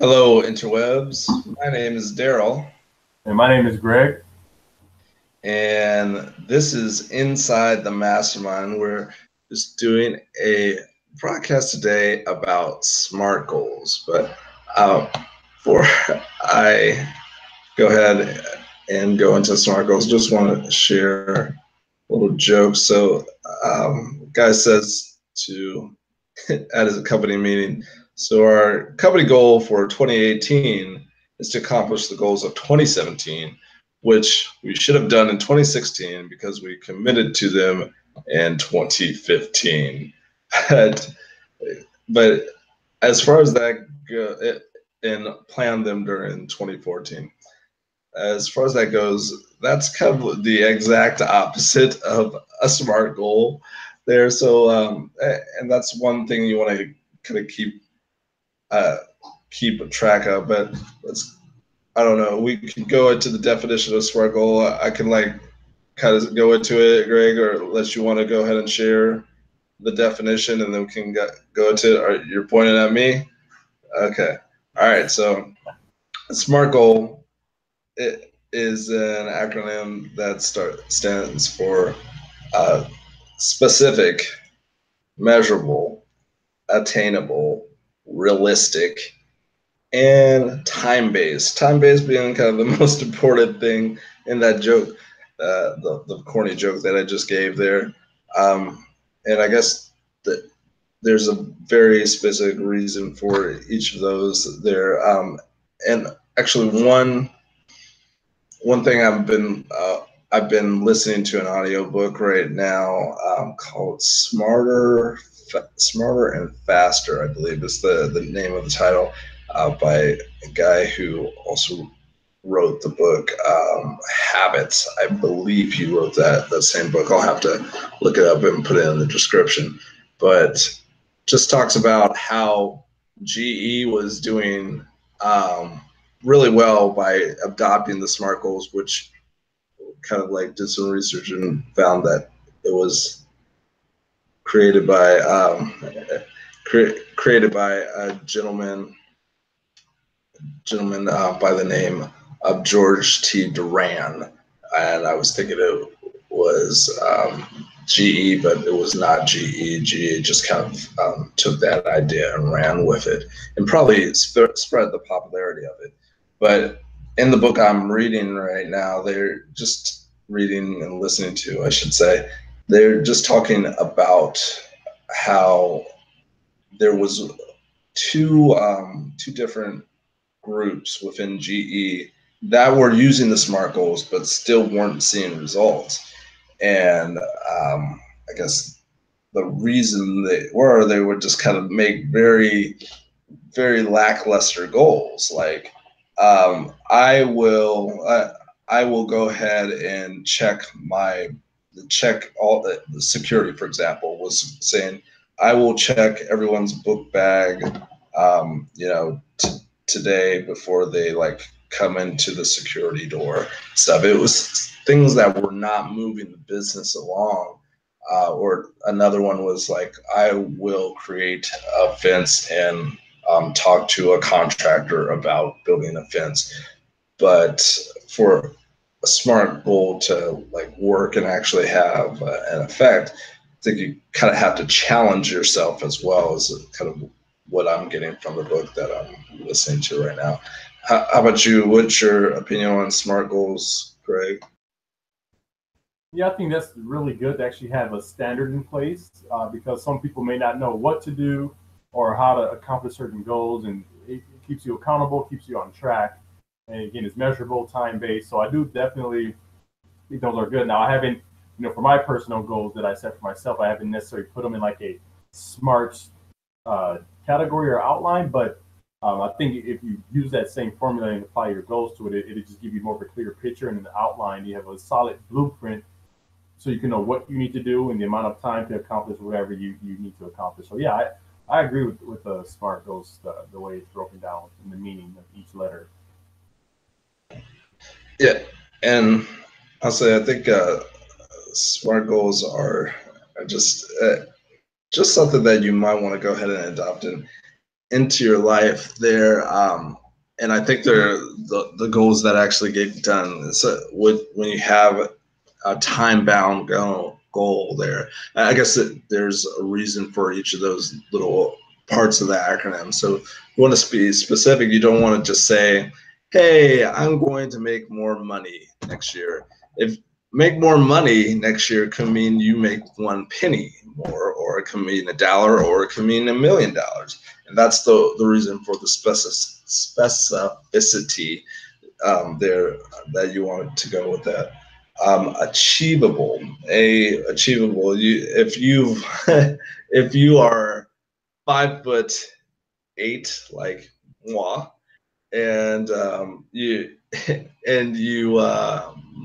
Hello, interwebs. My name is Darrell, And my name is Gregg. and this is Inside the Mastermind. We're just doing a broadcast today about SMART goals. But before I go ahead and go into SMART goals, just want to share a little joke. So, guy says to at his company meeting, so our company goal for 2018 is to accomplish the goals of 2017, which we should have done in 2016 because we committed to them in 2015. but, but as far as that and planned them during 2014. As far as that goes, that's kind of the exact opposite of a SMART goal there. So, and that's one thing you want to kind of uh, keep track of. But I don't know. We can go into the definition of SMART goal. I can like kind of go into it, Greg, or unless you want to go ahead and share the definition, and then we can go into it. Or you're pointing at me. Okay. All right. So, SMART goal. It is an acronym that stands for uh, specific, measurable, attainable, realistic, and time-based. Time-based being kind of the most important thing in that joke, the corny joke that I just gave there. And I guess that there's a very specific reason for each of those there. And actually, one thing I've been listening to an audiobook right now called Smarter and Faster, I believe is the name of the title, by a guy who also wrote the book Habits. I believe he wrote that same book. I'll have to look it up and put it in the description. But just talks about how GE was doing really well by adopting the SMART goals, which kind of like did some research and found that it was created by created by a gentleman by the name of George T. Duran, and I was thinking it was GE, but it was not GE. GE just kind of took that idea and ran with it, and probably spread the popularity of it. But in the book I'm reading right now, they're just reading and listening to, I should say, they're just talking about how there was two different groups within GE that were using the SMART goals but still weren't seeing results. And I guess the reason they would just kind of make very lackluster goals. Like I will go ahead and check all the security, for example, was saying I will check everyone's book bag, today before they like come into the security door stuff. It was things that were not moving the business along. Or another one was like, I will create a fence and talk to a contractor about building a fence. But for a SMART goal to like work and actually have an effect, I think you kind of have to challenge yourself as well as kind of what I'm getting from the book that I'm listening to right now. How about you? What's your opinion on SMART goals, Greg? Yeah, I think that's really good to actually have a standard in place because some people may not know what to do or how to accomplish certain goals, and it keeps you accountable, keeps you on track, and again, it's measurable, time based. So I do definitely think those are good. Now, I haven't, for my personal goals that I set for myself, I haven't necessarily put them in like a smart category or outline, but I think if you use that same formula and apply your goals to it, it'll just give you more of a clear picture and an outline. You have a solid blueprint so you can know what you need to do and the amount of time to accomplish whatever you need to accomplish. So yeah, I agree with the SMART goals, the way it's broken down in the meaning of each letter. Yeah, and I'll say I think SMART goals are just something that you might want to go ahead and adopt. And into your life there. And I think they're the goals that actually get done. So when you have a time bound goal there, I guess there's a reason for each of those little parts of the acronym. So you want to be specific. You don't want to just say, "Hey, I'm going to make more money next year." If make more money next year can mean you make 1 penny more, or it can mean $1, or it can mean $1 million, and that's the reason for the specificity there that you want to go with that. Achievable, achievable. If you are 5'8", like moi, and you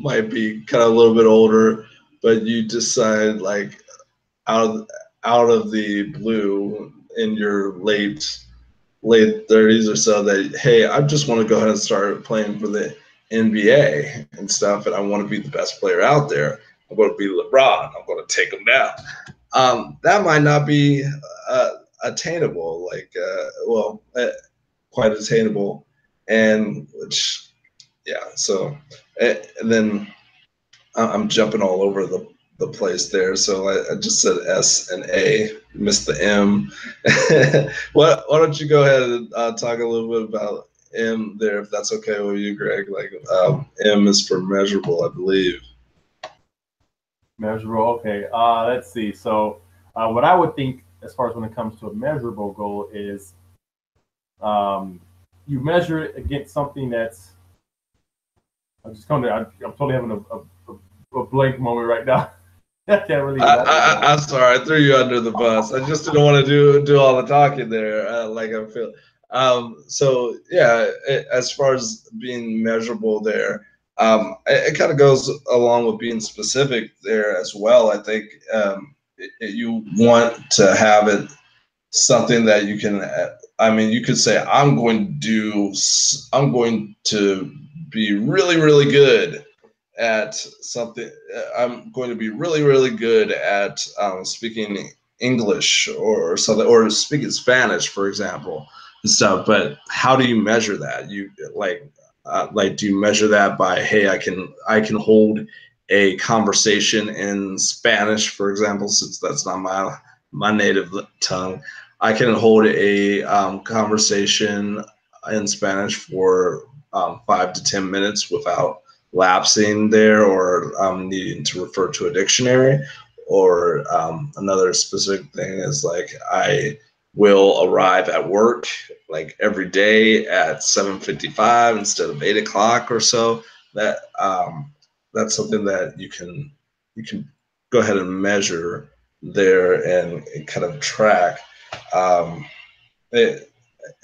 might be kind of a little bit older, but you decide like out of out of the blue in your late 30s or so that, hey, I just want to go ahead and start playing for the NBA and stuff, and I want to be the best player out there. I'm going to be LeBron. I'm going to take him down. That might not be attainable, quite attainable, and which, yeah. So, and then I'm jumping all over the place there. So I just said S and A, missed the M. Why don't you go ahead and talk a little bit about M there, if that's okay with you, Greg? Like M is for measurable, I believe. Measurable. Okay. Let's see. So, what I would think, as far as when it comes to a measurable goal, is you measure it against something that's. I'm totally having a blank moment right now. I can't really elaborate. I'm sorry, I threw you under the bus. I just didn't want to do all the talking there. Like I feel. So yeah, as far as being measurable there, it kind of goes along with being specific there as well. I think you want to have it something that you can. I mean, you could say, I'm going to be really, really good at something. I'm going to be really, really good at speaking English or something, or speaking Spanish, for example, and stuff. But how do you measure that? You do you measure that by, hey, I can hold a conversation in Spanish, for example, since that's not my native tongue. I can hold a conversation in Spanish for 5 to 10 minutes without lapsing there, or needing to refer to a dictionary. Or another specific thing is like, I will arrive at work like every day at 7:55 instead of 8 o'clock or so. That that's something that you can go ahead and measure there, and kind of track. Um, it,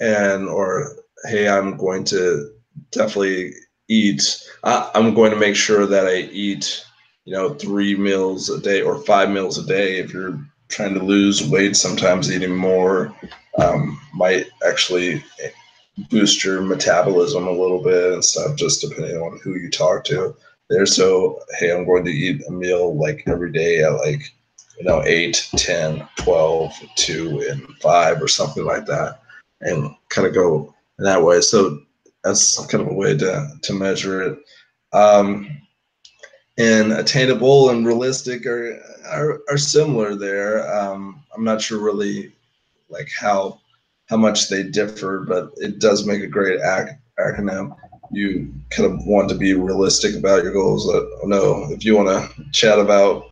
and or hey, I'm going to definitely eat. I'm going to make sure that I eat, 3 meals a day or 5 meals a day. If you're trying to lose weight, sometimes eating more might actually boost your metabolism a little bit and stuff, just depending on who you talk to there. So, hey, I'm going to eat a meal like every day at like, 8, 10, 12, 2, and 5 or something like that, and kind of go in that way. So that's kind of a way to measure it. Um, and attainable and realistic are similar there. I'm not sure really like how much they differ, but it does make a great acronym. You kind of want to be realistic about your goals. I don't know if you want to chat about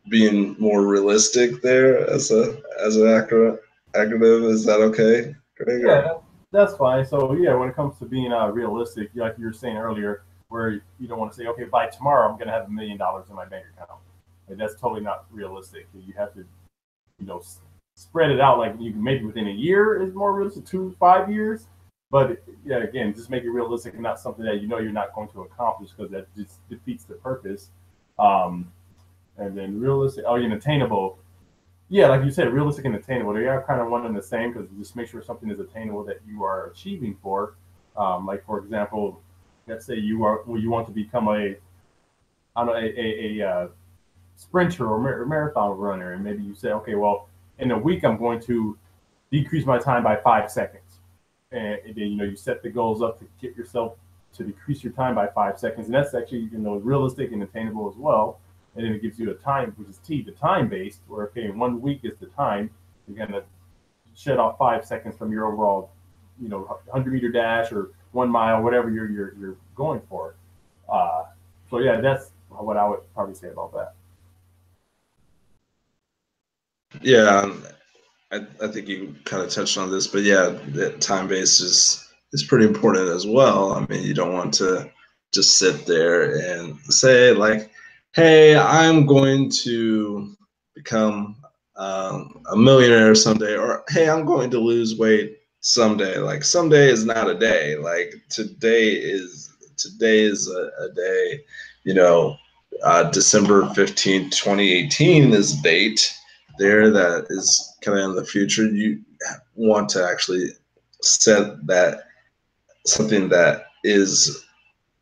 being more realistic there as an acronym. Is that okay, Greg? Yeah, that's fine. So yeah, when it comes to being realistic, like you were saying earlier, where you don't want to say, okay, by tomorrow I'm going to have $1 million in my bank account. Like, that's totally not realistic. You have to, spread it out. Like, you can maybe within a year is more realistic, 2 5 years. But yeah, again, just make it realistic and not something that you're not going to accomplish, because that just defeats the purpose. Um, and then realistic, and attainable. Yeah, like you said, realistic and attainable. They are kind of one and the same, because just make sure something is attainable that you are achieving for. Like, for example, let's say you want to become I don't know, a sprinter or marathon runner, and maybe you say, okay, well, in a week I'm going to decrease my time by 5 seconds. And then, you set the goals up to get yourself to decrease your time by 5 seconds. And that's actually, realistic and attainable as well. And then it gives you a time, which is T, the time based, where, okay, in 1 week is the time. You're going to shed off 5 seconds from your overall, 100-meter dash or 1 mile, whatever you're going for. So yeah, that's what I would probably say about that. Yeah, I think you kind of touched on this, but yeah, the time base is pretty important as well. I mean, you don't want to just sit there and say like, "Hey, I'm going to become a millionaire someday," or "Hey, I'm going to lose weight someday." Like someday is not a day. Like today is a day. You know, December 15th, 2018 is the date there that is kind of in the future. You want to actually set that something that is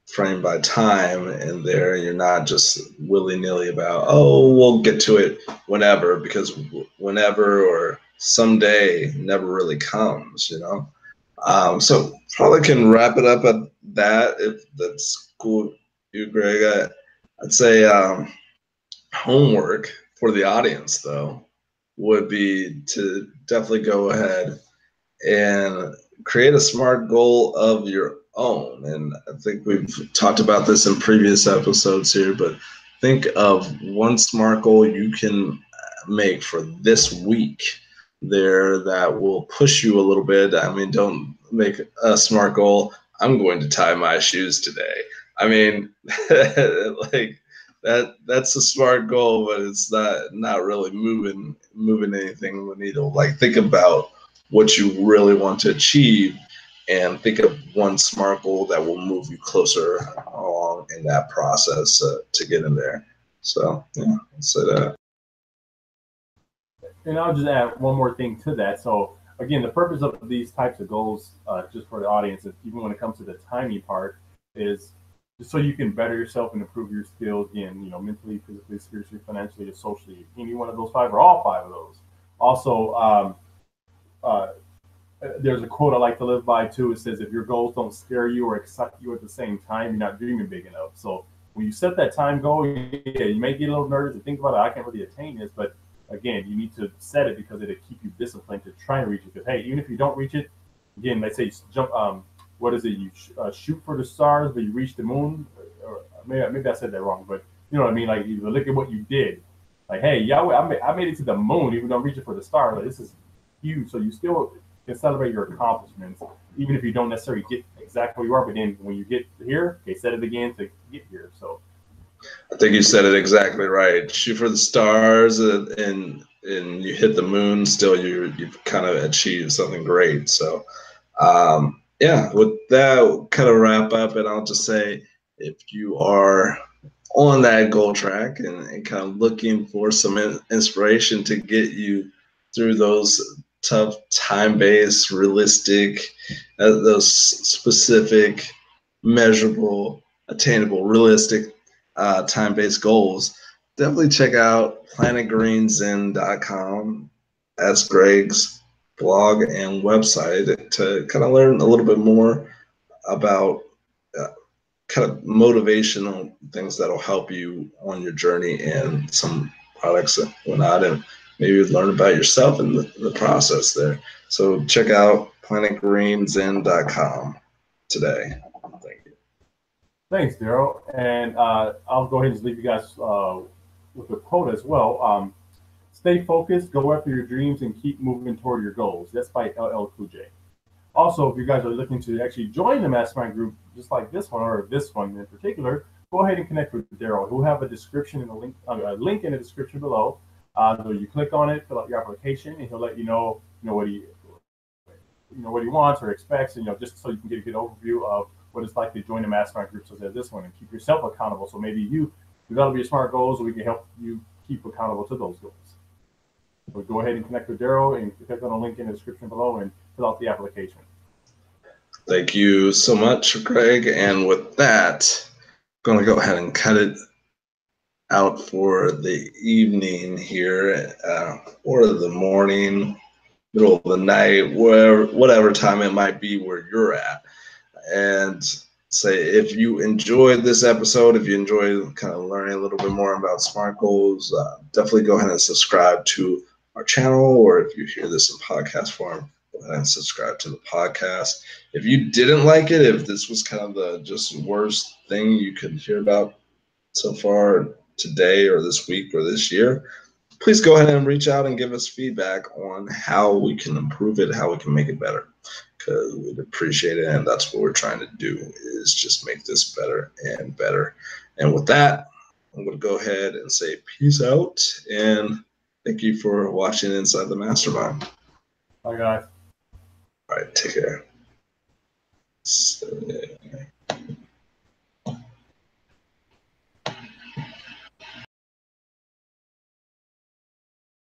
framed by time in there. You're not just willy-nilly about, oh, we'll get to it whenever, because whenever or someday never really comes, so probably can wrap it up at that, if that's cool with you, Greg. I'd say homework for the audience, though, would be to definitely go ahead and create a SMART goal of your own. And I think we've talked about this in previous episodes here, but think of one SMART goal you can make for this week there that will push you a little bit. I mean, don't make a SMART goal, I'm going to tie my shoes today. I mean, like that's a smart goal, but it's not really moving anything in the needle. Like think about what you really want to achieve and think of one SMART goal that will move you closer along in that process to get in there. So yeah, I'll say that. And I'll just add one more thing to that. So again, the purpose of these types of goals, just for the audience, even when it comes to the timing part, is just so you can better yourself and improve your skills again, mentally, physically, spiritually, financially, or socially. Any one of those five or all five of those. Also, uh, there's a quote I like to live by too. It says, if your goals don't scare you or excite you at the same time, you're not dreaming big enough. So when you set that time goal, yeah, you may get a little nervous and think about it. I can't really attain this, but again, you need to set it because it'll keep you disciplined to try and reach it. Because hey, even if you don't reach it, again, let's say you jump. What is it? You shoot for the stars, but you reach the moon. Or maybe I said that wrong, but you know what I mean. Like you look at what you did. Like hey, Yahweh, I made it to the moon, even though I'm reaching for the stars. Like this is huge. So you still can celebrate your accomplishments, even if you don't necessarily get exactly where you are. But then when you get here, okay, set it again to get here. So I think you said it exactly right. Shoot for the stars, and you hit the moon. Still, you've kind of achieved something great. So, yeah, with that, we'll kind of wrap up, and I'll just say, if you are on that goal track and kind of looking for some inspiration to get you through those tough, time-based, realistic, those specific, measurable, attainable, realistic time-based goals, definitely check out planetgreenzen.com. That's Gregg's blog and website to kind of learn a little bit more about kind of motivational things that'll help you on your journey and some products and whatnot, and maybe learn about yourself in the process there. So check out planetgreenzen.com today. Thank you. thanks, Darrell. And I'll go ahead and just leave you guys with a quote as well. Stay focused, go after your dreams, and keep moving toward your goals. That's by LL Cool J. Also, if you guys are looking to actually join the mastermind group, just like this one or this one in particular, go ahead and connect with Darrell. We'll have a description in the link, a link in the description below. So you click on it, fill out your application, and he'll let what he wants or expects, and just so you can get a good overview of what it's like to join the mastermind group such as this one, and keep yourself accountable. So maybe you develop your SMART goals, so we can help you keep accountable to those goals. So go ahead and connect with Darrell and click on the link in the description below and fill out the application. Thank you so much, Gregg. And with that, I'm going to go ahead and cut it out for the evening here, or the morning, middle of the night, whatever time it might be where you're at. And say if you enjoyed this episode, if you enjoyed kind of learning a little bit more about SMART goals, definitely go ahead and subscribe to our channel, or if you hear this in podcast form, go ahead and subscribe to the podcast. If you didn't like it, if this was kind of the just worst thing you could hear about so far today or this week or this year, please go ahead and reach out and give us feedback on how we can improve it, how we can make it better, because we'd appreciate it. And that's what we're trying to do, is just make this better and better. And with that, I'm going to go ahead and say peace out, and thank you for watching Inside the Mastermind. Bye, guys. All right, take care. So, yeah.